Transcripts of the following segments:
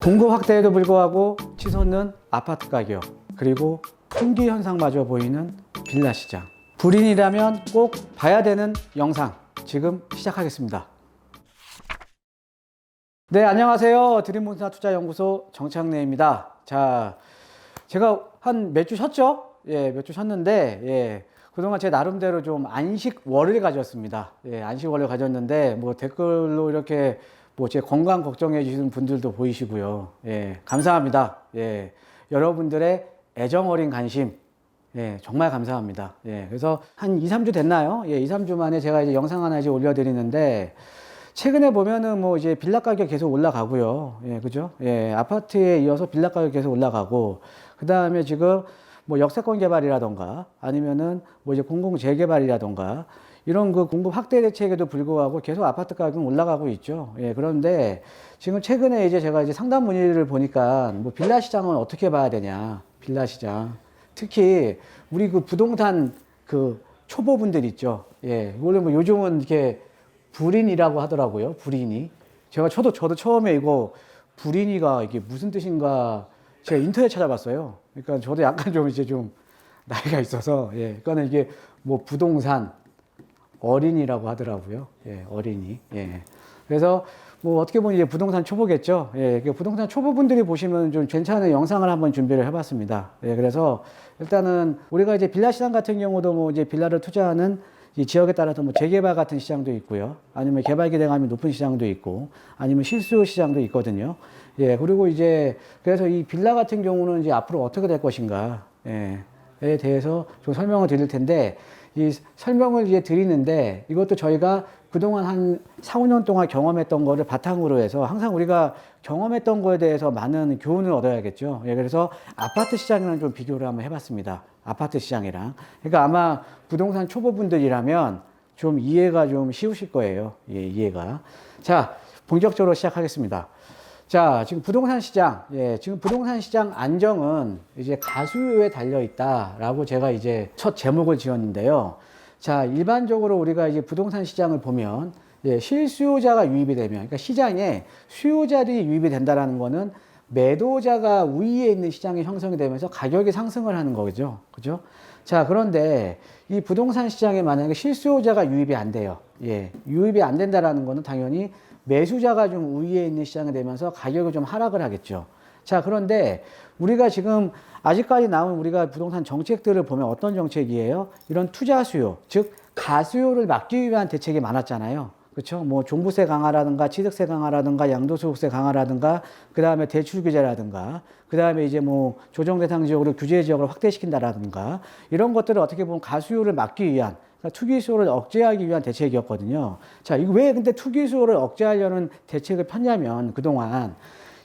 공급 확대에도 불구하고 치솟는 아파트 가격, 그리고 품귀 현상마저 보이는 빌라 시장. 불인이라면 꼭 봐야 되는 영상 지금 시작하겠습니다. 네, 안녕하세요. 드림몬스터 투자연구소 정창래입니다. 자, 제가 한 몇 주 쉬었죠? 예, 몇 주 쉬었는데, 그동안 제 나름대로 좀 안식월을 가졌습니다. 예, 안식월을 가졌는데, 뭐 댓글로 이렇게 뭐 제 건강 걱정해 주시는 분들도 보이시고요. 예, 감사합니다. 예, 여러분들의 애정 어린 관심, 예, 정말 감사합니다. 예, 그래서 한 2, 3주 됐나요? 예, 2, 3주 만에 제가 이제 영상 하나 이제 올려드리는데, 최근에 보면은 뭐 이제 빌라 가격 계속 올라가고요. 예, 그죠? 예, 아파트에 이어서 빌라 가격 계속 올라가고, 그 다음에 지금 뭐 역세권 개발이라던가 아니면은 뭐 이제 공공 재개발이라던가 이런 그 공급 확대 대책에도 불구하고 계속 아파트 가격은 올라가고 있죠. 예, 그런데 지금 최근에 이제 제가 이제 상담 문의를 보니까 뭐 빌라 시장은 어떻게 봐야 되냐. 빌라 시장. 특히 우리 그 부동산 그 초보분들 있죠. 예, 원래 뭐 요즘은 이렇게 불인이라고 하더라고요. 불인이. 저도 처음에 이거 불인이가 이게 무슨 뜻인가 제가 인터넷 찾아봤어요. 그러니까 저도 약간 좀 이제 좀 나이가 있어서, 예, 그러니까 이게 뭐 부동산 어린이라고 하더라고요. 예, 어린이. 예. 그래서 뭐 어떻게 보면 이제 부동산 초보겠죠. 예, 부동산 초보분들이 보시면 좀 괜찮은 영상을 한번 준비를 해봤습니다. 예, 그래서 일단은 우리가 이제 빌라 시장 같은 경우도 뭐 이제 빌라를 투자하는 이 지역에 따라서 뭐 재개발 같은 시장도 있고요. 아니면 개발 기대감이 높은 시장도 있고, 아니면 실수 시장도 있거든요. 예, 그리고 이제 그래서 이 빌라 같은 경우는 이제 앞으로 어떻게 될 것인가, 예, 에 대해서 좀 설명을 드릴 텐데, 이 설명을 이제 드리는데 이것도 저희가 그동안 한 4, 5년 동안 경험했던 거를 바탕으로 해서 항상 우리가 경험했던 거에 대해서 많은 교훈을 얻어야겠죠. 예, 그래서 아파트 시장이랑 좀 비교를 한번 해봤습니다. 아파트 시장이랑. 그러니까 아마 부동산 초보분들이라면 좀 이해가 좀 쉬우실 거예요. 예, 이해가. 자, 본격적으로 시작하겠습니다. 자, 지금 부동산 시장, 예, 지금 부동산 시장 안정은 이제 가수요에 달려 있다라고 제가 이제 첫 제목을 지었는데요. 자, 일반적으로 우리가 이제 부동산 시장을 보면, 예, 실수요자가 유입이 되면, 그러니까 시장에 수요자들이 유입이 된다라는 거는 매도자가 우위에 있는 시장이 형성이 되면서 가격이 상승을 하는 거죠. 그죠? 자, 그런데 이 부동산 시장에 만약에 실수요자가 유입이 안 돼요. 예, 유입이 안 된다라는 거는 당연히 매수자가 좀 우위에 있는 시장이 되면서 가격이 좀 하락을 하겠죠. 자, 그런데 우리가 지금 아직까지 나온 우리가 부동산 정책들을 보면 어떤 정책이에요? 이런 투자 수요, 즉 가수요를 막기 위한 대책이 많았잖아요. 그렇죠? 뭐 종부세 강화라든가 취득세 강화라든가 양도소득세 강화라든가 그 다음에 대출 규제라든가 그 다음에 이제 뭐 조정 대상 지역으로 규제 지역을 확대시킨다라든가 이런 것들을 어떻게 보면 가수요를 막기 위한, 그러니까 투기 수요를 억제하기 위한 대책이었거든요. 자, 이거 왜 근데 투기 수요를 억제하려는 대책을 폈냐면 그동안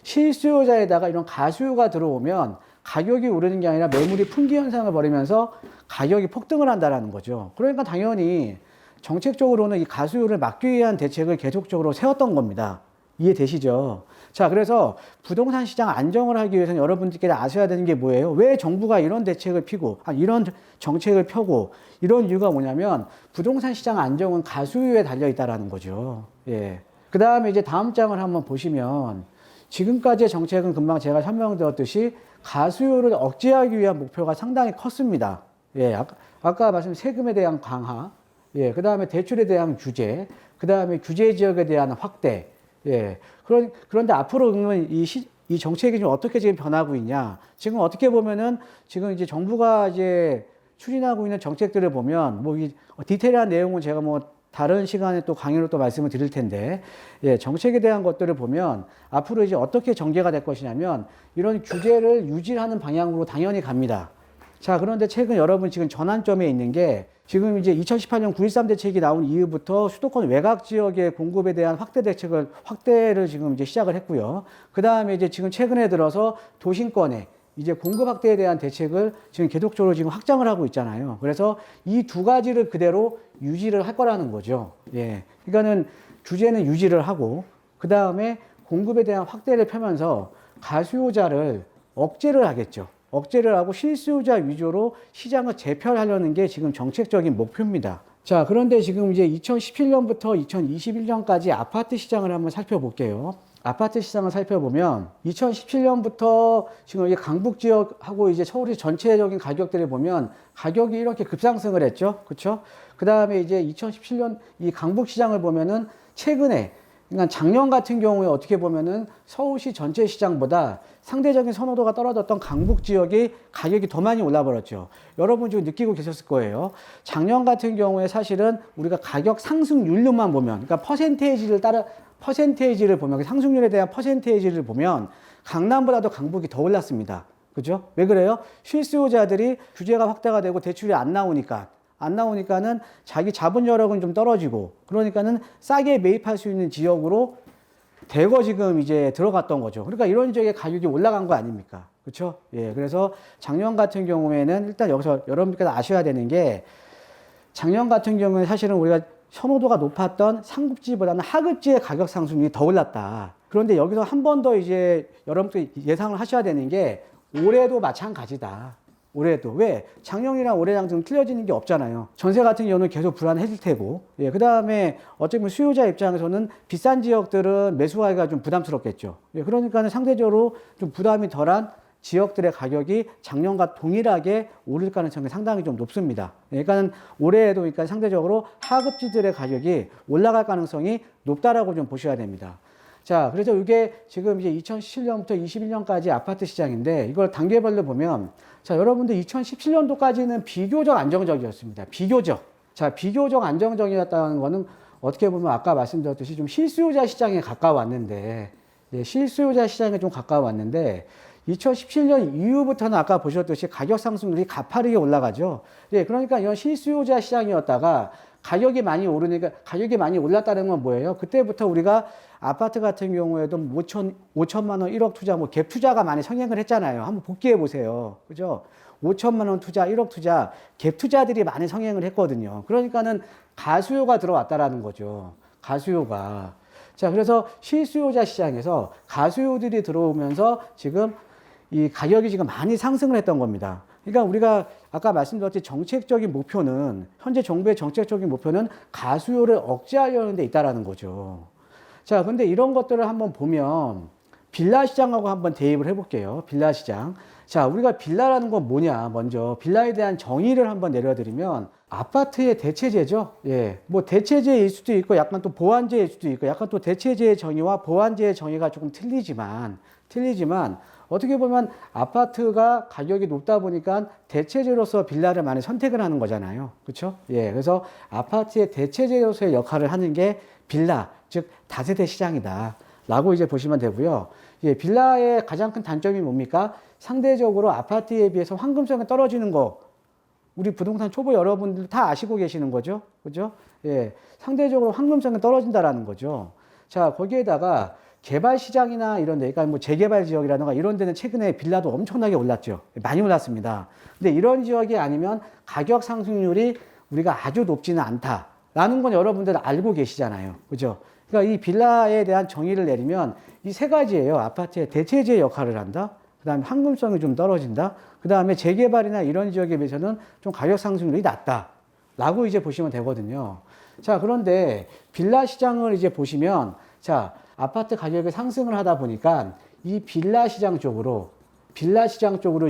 실수요자에다가 이런 가수요가 들어오면 가격이 오르는 게 아니라 매물이 품귀 현상을 벌이면서 가격이 폭등을 한다라는 거죠. 그러니까 당연히 정책적으로는 이 가수요를 막기 위한 대책을 계속적으로 세웠던 겁니다. 이해되시죠? 자, 그래서 부동산 시장 안정을 하기 위해서는 여러분들께서 아셔야 되는 게 뭐예요? 왜 정부가 이런 대책을 피고, 이런 정책을 펴고, 이런 이유가 뭐냐면, 부동산 시장 안정은 가수요에 달려있다라는 거죠. 예. 그 다음에 이제 다음 장을 한번 보시면, 지금까지의 정책은 금방 제가 설명드렸듯이 가수요를 억제하기 위한 목표가 상당히 컸습니다. 예. 아까 말씀 세금에 대한 강화, 예, 그 다음에 대출에 대한 규제, 그 다음에 규제 지역에 대한 확대, 예. 그런데 앞으로 그러면 이 정책이 좀 어떻게 지금 변하고 있냐? 지금 어떻게 보면은 지금 이제 정부가 이제 추진하고 있는 정책들을 보면 뭐 이 디테일한 내용은 제가 뭐 다른 시간에 또 강의로 또 말씀을 드릴 텐데, 예, 정책에 대한 것들을 보면 앞으로 이제 어떻게 전개가 될 것이냐면 이런 규제를 유지하는 방향으로 당연히 갑니다. 자, 그런데 최근 여러분 지금 전환점에 있는 게 지금 이제 2018년 9.13 대책이 나온 이후부터 수도권 외곽 지역의 공급에 대한 확대를 지금 이제 시작을 했고요. 그 다음에 이제 지금 최근에 들어서 도심권에 이제 공급 확대에 대한 대책을 지금 계속적으로 지금 확장을 하고 있잖아요. 그래서 이 두 가지를 그대로 유지를 할 거라는 거죠. 예. 그러니까는 규제는 유지를 하고, 그 다음에 공급에 대한 확대를 펴면서 가수요자를 억제를 하겠죠. 억제를 하고 실수요자 위주로 시장을 재편하려는 게 지금 정책적인 목표입니다. 자, 그런데 지금 이제 2017년부터 2021년까지 아파트 시장을 한번 살펴볼게요. 아파트 시장을 살펴보면 2017년부터 지금 이 강북 지역하고 이제 서울시 전체적인 가격들을 보면 가격이 이렇게 급상승을 했죠. 그렇죠? 그다음에 이제 2017년 이 강북 시장을 보면은 최근에, 그러니까 작년 같은 경우에 어떻게 보면은 서울시 전체 시장보다 상대적인 선호도가 떨어졌던 강북 지역이 가격이 더 많이 올라 버렸죠. 여러분 지금 느끼고 계셨을 거예요. 작년 같은 경우에 사실은 우리가 가격 상승률로만 보면, 그러니까 퍼센테이지를 보면, 상승률에 대한 퍼센테이지를 보면 강남보다도 강북이 더 올랐습니다. 그죠? 왜 그래요? 실수요자들이 규제가 확대가 되고 대출이 안 나오니까는 자기 자본 여력은 좀 떨어지고, 그러니까는 싸게 매입할 수 있는 지역으로 대거 지금 이제 들어갔던 거죠. 그러니까 이런 지역의 가격이 올라간 거 아닙니까? 그렇죠? 예. 그래서 작년 같은 경우에는 일단 여기서 여러분께서 아셔야 되는 게, 작년 같은 경우에 사실은 우리가 선호도가 높았던 상급지보다는 하급지의 가격 상승률이 더 올랐다. 그런데 여기서 한 번 더 이제 여러분들 예상을 하셔야 되는 게, 올해도 마찬가지다. 올해도. 왜? 작년이랑 올해랑 좀 틀려지는 게 없잖아요. 전세 같은 경우는 계속 불안해질 테고, 예, 그 다음에 어쩌면 수요자 입장에서는 비싼 지역들은 매수하기가 좀 부담스럽겠죠. 예, 그러니까 상대적으로 좀 부담이 덜한 지역들의 가격이 작년과 동일하게 오를 가능성이 상당히 좀 높습니다. 그러니까 올해에도 그러니까 상대적으로 하급지들의 가격이 올라갈 가능성이 높다라고 좀 보셔야 됩니다. 자, 그래서 이게 지금 이제 2017년부터 21년까지 아파트 시장인데, 이걸 단계별로 보면, 자, 여러분들 2017년도까지는 비교적 안정적이었습니다. 비교적 안정적이었다는 거는 어떻게 보면 아까 말씀드렸듯이 좀 실수요자 시장에 가까웠는데, 예, 실수요자 시장에 좀 가까웠는데, 2017년 이후부터는 아까 보셨듯이 가격 상승률이 가파르게 올라가죠. 예, 그러니까 이런 실수요자 시장이었다가 가격이 많이 오르니까, 가격이 많이 올랐다는 건 뭐예요? 그때부터 우리가 아파트 같은 경우에도 5천만 원, 1억 투자, 뭐 갭 투자가 많이 성행을 했잖아요. 한번 복기해 보세요. 그죠? 5천만 원 투자, 1억 투자, 갭 투자들이 많이 성행을 했거든요. 그러니까는 가수요가 들어왔다라는 거죠. 가수요가. 자, 그래서 실수요자 시장에서 가수요들이 들어오면서 지금 이 가격이 지금 많이 상승을 했던 겁니다. 그러니까 우리가 아까 말씀드렸듯이 정책적인 목표는, 현재 정부의 정책적인 목표는 가수요를 억제하려는 데 있다라는 거죠. 자, 근데 이런 것들을 한번 보면 빌라 시장하고 한번 대입을 해볼게요. 빌라 시장. 자, 우리가 빌라라는 건 뭐냐? 먼저 빌라에 대한 정의를 한번 내려드리면, 아파트의 대체제죠. 예, 뭐 대체제일 수도 있고, 약간 또 보완제일 수도 있고, 약간 또 대체제의 정의와 보완제의 정의가 조금 틀리지만 어떻게 보면 아파트가 가격이 높다 보니까 대체제로서 빌라를 많이 선택을 하는 거잖아요. 그렇죠? 예, 그래서 아파트의 대체제로서의 역할을 하는 게 빌라, 즉 다세대 시장이다 라고 이제 보시면 되고요. 예, 빌라의 가장 큰 단점이 뭡니까? 상대적으로 아파트에 비해서 황금성이 떨어지는 거, 우리 부동산 초보 여러분들 다 아시고 계시는 거죠. 그죠? 예, 상대적으로 황금성이 떨어진다라는 거죠. 자, 거기에다가 개발 시장이나 이런 데, 그러니까 뭐 재개발 지역이라든가 이런 데는 최근에 빌라도 엄청나게 올랐죠. 많이 올랐습니다. 근데 이런 지역이 아니면 가격 상승률이 우리가 아주 높지는 않다라는 건 여러분들 알고 계시잖아요. 그죠? 그러니까 이 빌라에 대한 정의를 내리면 이 세 가지예요. 아파트의 대체제 역할을 한다. 그 다음에 황금성이 좀 떨어진다. 그 다음에 재개발이나 이런 지역에 비해서는 좀 가격 상승률이 낮다 라고 이제 보시면 되거든요. 자, 그런데 빌라 시장을 이제 보시면, 자, 아파트 가격이 상승을 하다 보니까 이 빌라 시장 쪽으로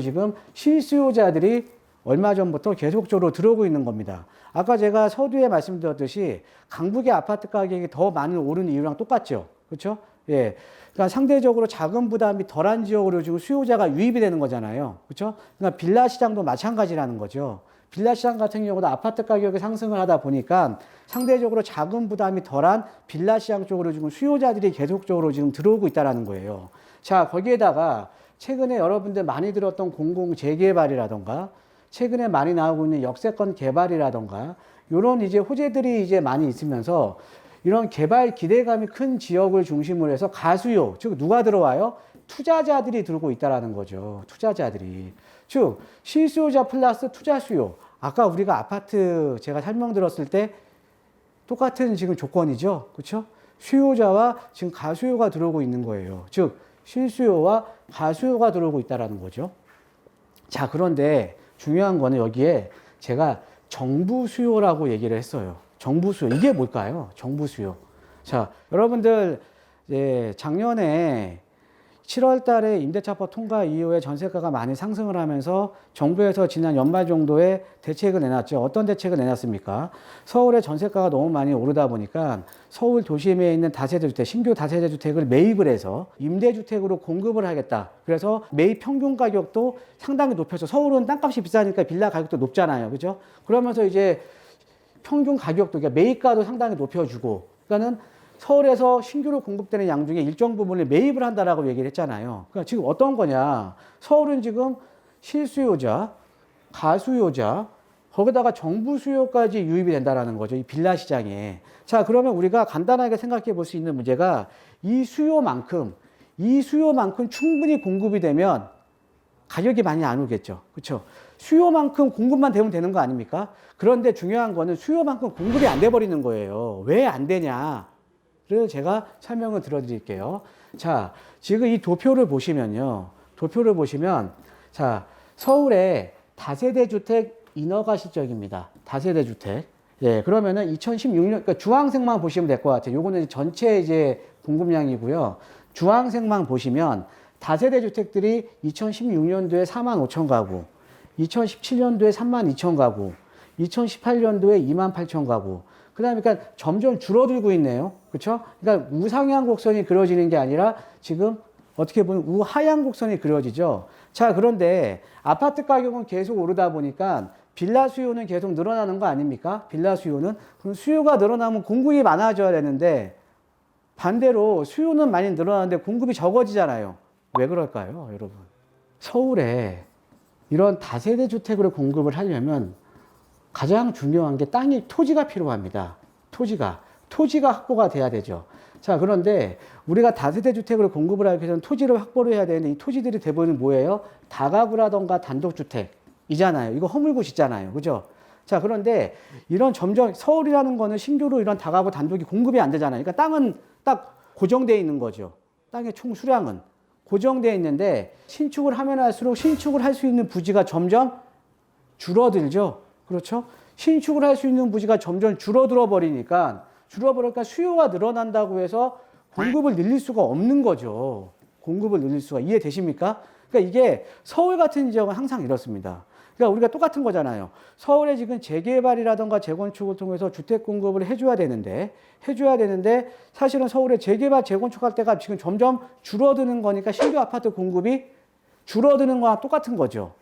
지금 실수요자들이 얼마 전부터 계속적으로 들어오고 있는 겁니다. 아까 제가 서두에 말씀드렸듯이 강북의 아파트 가격이 더 많이 오른 이유랑 똑같죠. 그렇죠? 예. 그러니까 상대적으로 자금 부담이 덜한 지역으로 지금 수요자가 유입이 되는 거잖아요. 그렇죠? 그러니까 빌라 시장도 마찬가지라는 거죠. 빌라 시장 같은 경우도 아파트 가격이 상승을 하다 보니까 상대적으로 자금 부담이 덜한 빌라 시장 쪽으로 지금 수요자들이 계속적으로 지금 들어오고 있다는 거예요. 자, 거기에다가 최근에 여러분들 많이 들었던 공공 재개발이라던가, 최근에 많이 나오고 있는 역세권 개발이라던가, 이런 이제 호재들이 이제 많이 있으면서 이런 개발 기대감이 큰 지역을 중심으로 해서 가수요, 즉 누가 들어와요? 투자자들이 들어오고 있다는 거죠. 투자자들이. 즉 실수요자 플러스 투자 수요. 아까 우리가 아파트 제가 설명드렸을 때 똑같은 지금 조건이죠. 그렇죠? 수요자와 지금 가수요가 들어오고 있는 거예요. 즉 실수요와 가수요가 들어오고 있다는 거죠. 자, 그런데 중요한 거는 여기에 제가 정부 수요라고 얘기를 했어요. 정부 수요. 이게 뭘까요? 정부 수요. 자, 여러분들 작년에 7월 달에 임대차법 통과 이후에 전세가가 많이 상승을 하면서 정부에서 지난 연말 정도에 대책을 내놨죠. 어떤 대책을 내놨습니까? 서울의 전세가가 너무 많이 오르다 보니까 서울 도심에 있는 다세대 주택, 신규 다세대 주택을 매입을 해서 임대주택으로 공급을 하겠다. 그래서 매입 평균 가격도 상당히 높여서 서울은 땅값이 비싸니까 빌라 가격도 높잖아요. 그죠? 그러면서 이제 평균 가격도, 그러니까 매입가도 상당히 높여주고, 그러니까는 서울에서 신규로 공급되는 양 중에 일정 부분을 매입을 한다라고 얘기를 했잖아요. 그러니까 지금 어떤 거냐. 서울은 지금 실수요자, 가수요자, 거기다가 정부 수요까지 유입이 된다라는 거죠. 이 빌라 시장에. 자, 그러면 우리가 간단하게 생각해 볼 수 있는 문제가 이 수요만큼 충분히 공급이 되면 가격이 많이 안 오르겠죠. 그렇죠? 수요만큼 공급만 되면 되는 거 아닙니까? 그런데 중요한 거는 수요만큼 공급이 안 돼 버리는 거예요. 왜 안 되냐? 를 제가 설명을 들어드릴게요. 자, 지금 이 도표를 보시면요. 도표를 보시면, 자, 서울의 다세대 주택 인허가 실적입니다. 다세대 주택. 예, 그러면은 2016년, 그러니까 주황색만 보시면 될 것 같아요. 요거는 전체 이제 공급량이고요. 주황색만 보시면 다세대 주택들이 2016년도에 4만 5천 가구, 2017년도에 3만 2천 가구, 2018년도에 2만 8천 가구, 그 다음에 그러니까 점점 줄어들고 있네요. 그렇죠? 그러니까 우상향 곡선이 그려지는 게 아니라 지금 어떻게 보면 우하향 곡선이 그려지죠. 자, 그런데 아파트 가격은 계속 오르다 보니까 빌라 수요는 계속 늘어나는 거 아닙니까? 빌라 수요는. 그럼 수요가 늘어나면 공급이 많아져야 되는데 반대로 수요는 많이 늘어나는데 공급이 적어지잖아요. 왜 그럴까요, 여러분? 서울에 이런 다세대 주택으로 공급을 하려면 가장 중요한 게 땅이, 토지가 필요합니다. 토지가 확보가 돼야 되죠. 자, 그런데 우리가 다세대 주택을 공급을 하기 위해서는 토지를 확보를 해야 되는데 이 토지들이 대부분 뭐예요? 다가구라던가 단독주택이잖아요. 이거 허물곳이잖아요. 그죠? 자, 그런데 이런 점점 서울이라는 거는 신규로 이런 다가구 단독이 공급이 안 되잖아요. 그러니까 땅은 딱 고정되어 있는 거죠. 땅의 총 수량은 고정되어 있는데 신축을 하면 할수록 신축을 할 수 있는 부지가 점점 줄어들죠. 그렇죠? 신축을 할 수 있는 부지가 점점 줄어들어 버리니까 수요가 늘어난다고 해서 공급을 늘릴 수가 없는 거죠. 공급을 늘릴 수가. 이해되십니까? 그러니까 이게 서울 같은 지역은 항상 이렇습니다. 그러니까 우리가 똑같은 거잖아요. 서울에 지금 재개발이라던가 재건축을 통해서 주택 공급을 해줘야 되는데 사실은 서울에 재개발, 재건축할 때가 지금 점점 줄어드는 거니까 신규 아파트 공급이 줄어드는 거랑 똑같은 거죠.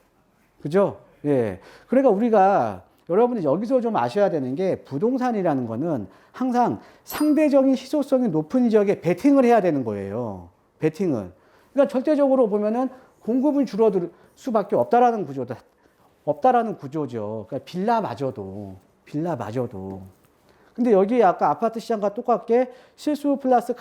그죠? 예. 그러니까 우리가 여러분이 여기서 좀 아셔야 되는 게 부동산이라는 거는 항상 상대적인 희소성이 높은 지역에 베팅을 해야 되는 거예요. 베팅을. 그러니까 절대적으로 보면은 공급은 줄어들 수밖에 없다라는 구조죠. 그러니까 빌라마저도. 근데 여기 아까 아파트 시장과 똑같게 실수요 플러스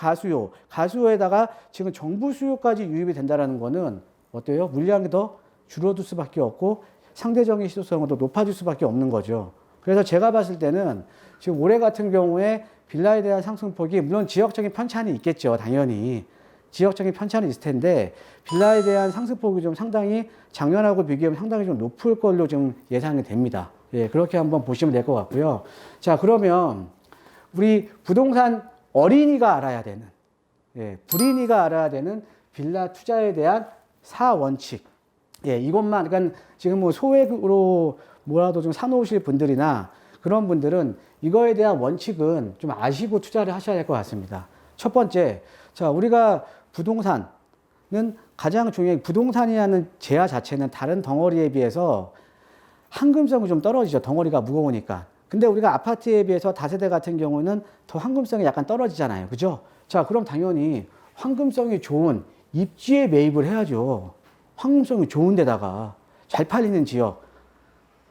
가수요에다가 지금 정부 수요까지 유입이 된다라는 거는 어때요? 물량이 더 줄어들 수밖에 없고 상대적인 희소성은 더 높아질 수밖에 없는 거죠. 그래서 제가 봤을 때는 지금 올해 같은 경우에 빌라에 대한 상승폭이 물론 지역적인 편차는 있겠죠. 당연히. 지역적인 편차는 있을 텐데 빌라에 대한 상승폭이 좀 상당히 작년하고 비교하면 상당히 좀 높을 걸로 좀 예상이 됩니다. 예, 그렇게 한번 보시면 될 것 같고요. 자, 그러면 우리 부동산 어린이가 알아야 되는, 불인이가 알아야 되는 빌라 투자에 대한 4원칙. 예, 이것만, 그러니까 지금 뭐 소액으로 뭐라도 좀 사놓으실 분들이나 그런 분들은 이거에 대한 원칙은 좀 아시고 투자를 하셔야 될 것 같습니다. 첫 번째, 자, 우리가 부동산은 가장 중요한, 부동산이라는 재화 자체는 다른 덩어리에 비해서 황금성이 좀 떨어지죠. 덩어리가 무거우니까. 근데 우리가 아파트에 비해서 다세대 같은 경우는 더 황금성이 약간 떨어지잖아요. 그죠? 자, 그럼 당연히 황금성이 좋은 입지에 매입을 해야죠. 황금성이 좋은 데다가 잘 팔리는 지역,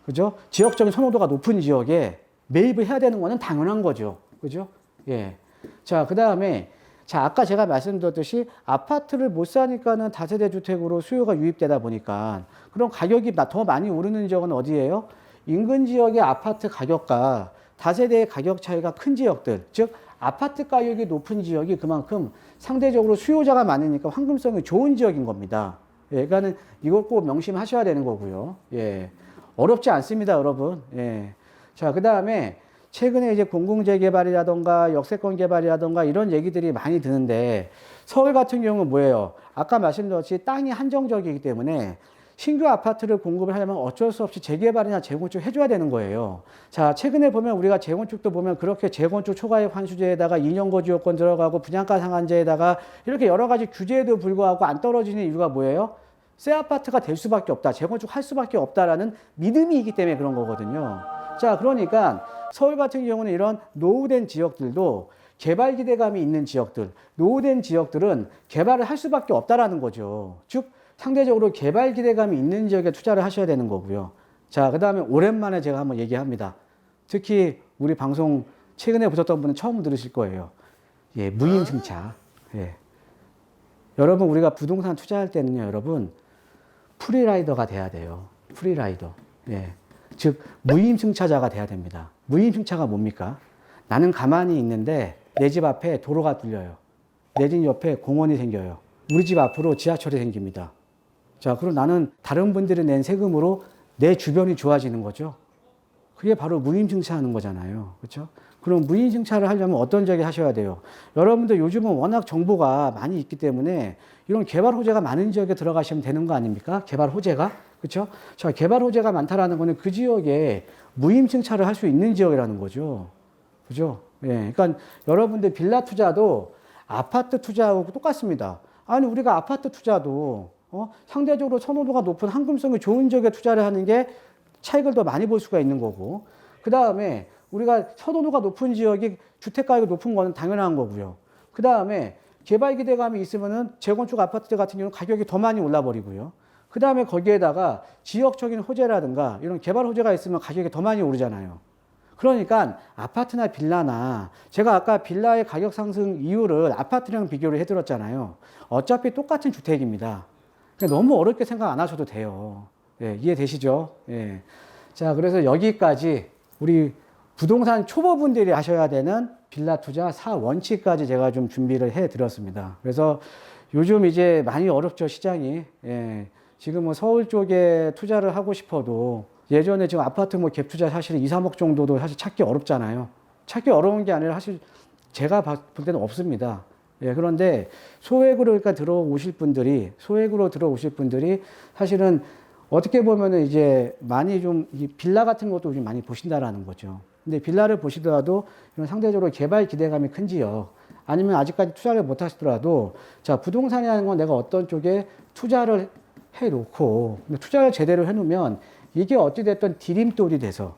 그죠? 지역적인 선호도가 높은 지역에 매입을 해야 되는 거는 당연한 거죠. 그죠? 예. 자, 그 다음에, 자, 아까 제가 말씀드렸듯이 아파트를 못 사니까는 다세대 주택으로 수요가 유입되다 보니까 그럼 가격이 더 많이 오르는 지역은 어디예요? 인근 지역의 아파트 가격과 다세대의 가격 차이가 큰 지역들, 즉, 아파트 가격이 높은 지역이 그만큼 상대적으로 수요자가 많으니까 황금성이 좋은 지역인 겁니다. 예, 그러니까는 이걸 꼭 명심하셔야 되는 거고요. 예. 어렵지 않습니다, 여러분. 예. 자, 그 다음에 최근에 이제 공공재개발이라던가 역세권 개발이라던가 이런 얘기들이 많이 드는데 서울 같은 경우는 뭐예요? 아까 말씀드렸듯이 땅이 한정적이기 때문에 신규 아파트를 공급을 하려면 어쩔 수 없이 재개발이나 재건축 해줘야 되는 거예요. 자, 최근에 보면 우리가 재건축도 보면 그렇게 재건축 초과이익 환수제에다가 2년 거주 요건 들어가고 분양가 상한제에다가 이렇게 여러 가지 규제에도 불구하고 안 떨어지는 이유가 뭐예요? 새 아파트가 될 수밖에 없다. 재건축 할 수밖에 없다라는 믿음이 있기 때문에 그런 거거든요. 자, 그러니까 서울 같은 경우는 이런 노후된 지역들도 개발 기대감이 있는 지역들, 노후된 지역들은 개발을 할 수밖에 없다라는 거죠. 즉, 상대적으로 개발 기대감이 있는 지역에 투자를 하셔야 되는 거고요. 자, 그 다음에 오랜만에 제가 한번 얘기합니다. 특히 우리 방송 최근에 보셨던 분은 처음 들으실 거예요. 예, 무임승차. 예. 여러분, 우리가 부동산 투자할 때는요, 여러분, 프리라이더가 돼야 돼요. 프리라이더. 예. 즉, 무임승차자가 돼야 됩니다. 무임승차가 뭡니까? 나는 가만히 있는데 내 집 앞에 도로가 뚫려요. 내 집 옆에 공원이 생겨요. 우리 집 앞으로 지하철이 생깁니다. 자, 그럼 나는 다른 분들이 낸 세금으로 내 주변이 좋아지는 거죠. 그게 바로 무임승차하는 거잖아요. 그렇죠? 그럼 무임승차를 하려면 어떤 지역에 하셔야 돼요? 여러분들 요즘은 워낙 정보가 많이 있기 때문에 이런 개발 호재가 많은 지역에 들어가시면 되는 거 아닙니까? 개발 호재가. 그렇죠? 자, 개발 호재가 많다라는 거는 그 지역에 무임승차를 할 수 있는 지역이라는 거죠. 그죠? 예. 그러니까 여러분들 빌라 투자도 아파트 투자하고 똑같습니다. 아니, 우리가 아파트 투자도 상대적으로 선호도가 높은 황금성이 좋은 지역에 투자를 하는 게 차익을 더 많이 볼 수가 있는 거고, 그 다음에 우리가 선호도가 높은 지역이 주택가격이 높은 거는 당연한 거고요. 그 다음에 개발 기대감이 있으면은 재건축 아파트 같은 경우는 가격이 더 많이 올라버리고요. 그 다음에 거기에다가 지역적인 호재라든가 이런 개발 호재가 있으면 가격이 더 많이 오르잖아요. 그러니까 아파트나 빌라나 제가 아까 빌라의 가격 상승 이유를 아파트랑 비교를 해드렸잖아요. 어차피 똑같은 주택입니다. 너무 어렵게 생각 안 하셔도 돼요. 예, 이해되시죠? 예. 자, 그래서 여기까지 우리 부동산 초보분들이 하셔야 되는 빌라 투자 4원칙까지 제가 좀 준비를 해 드렸습니다. 그래서 요즘 이제 많이 어렵죠, 시장이. 예. 지금 뭐 서울 쪽에 투자를 하고 싶어도 예전에 지금 아파트 뭐 갭 투자 사실 2, 3억 정도도 사실 찾기 어렵잖아요. 찾기 어려운 게 아니라 사실 제가 볼 때는 없습니다. 예, 그런데 소액으로 그러니까 소액으로 들어오실 분들이 사실은 어떻게 보면은 이제 많이 좀 이 빌라 같은 것도 좀 많이 보신다라는 거죠. 근데 빌라를 보시더라도 이런 상대적으로 개발 기대감이 큰 지역 아니면 아직까지 투자를 못 하시더라도 자, 부동산이라는 건 내가 어떤 쪽에 투자를 해 놓고 투자를 제대로 해 놓으면 이게 어찌됐든 디딤돌이 돼서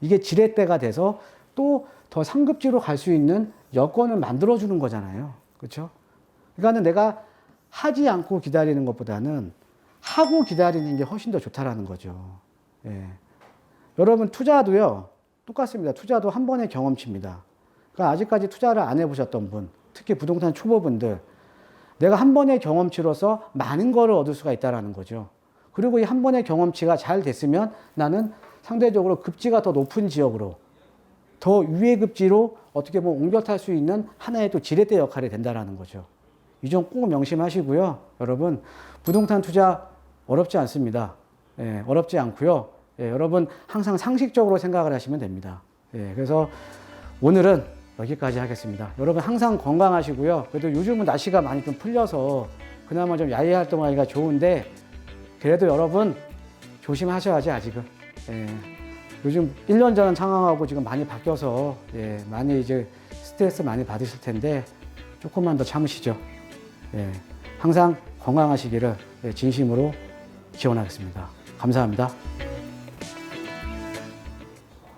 이게 지렛대가 돼서 또 더 상급지로 갈 수 있는 여건을 만들어주는 거잖아요. 그렇죠? 그러니까 내가 하지 않고 기다리는 것보다는 하고 기다리는 게 훨씬 더 좋다라는 거죠. 예. 여러분 투자도요. 똑같습니다. 투자도 한 번의 경험치입니다. 그러니까 아직까지 투자를 안 해보셨던 분, 특히 부동산 초보분들, 내가 한 번의 경험치로서 많은 거를 얻을 수가 있다는 거죠. 그리고 이 한 번의 경험치가 잘 됐으면 나는 상대적으로 급지가 더 높은 지역으로 더 위의 급지로 어떻게 보면 옮겨 탈 수 있는 하나의 또 지렛대 역할이 된다는 거죠. 이 점 꼭 명심하시고요. 여러분, 부동산 투자 어렵지 않습니다. 예, 어렵지 않고요. 예, 여러분 항상 상식적으로 생각을 하시면 됩니다. 예, 그래서 오늘은 여기까지 하겠습니다. 여러분 항상 건강하시고요. 그래도 요즘은 날씨가 많이 좀 풀려서 그나마 좀 야외 활동하기가 좋은데 그래도 여러분 조심하셔야지 아직은. 예. 요즘 1년 전 상황하고 지금 많이 바뀌어서 예, 많이 이제 스트레스 많이 받으실 텐데 조금만 더 참으시죠. 예, 항상 건강하시기를 진심으로 기원하겠습니다. 감사합니다.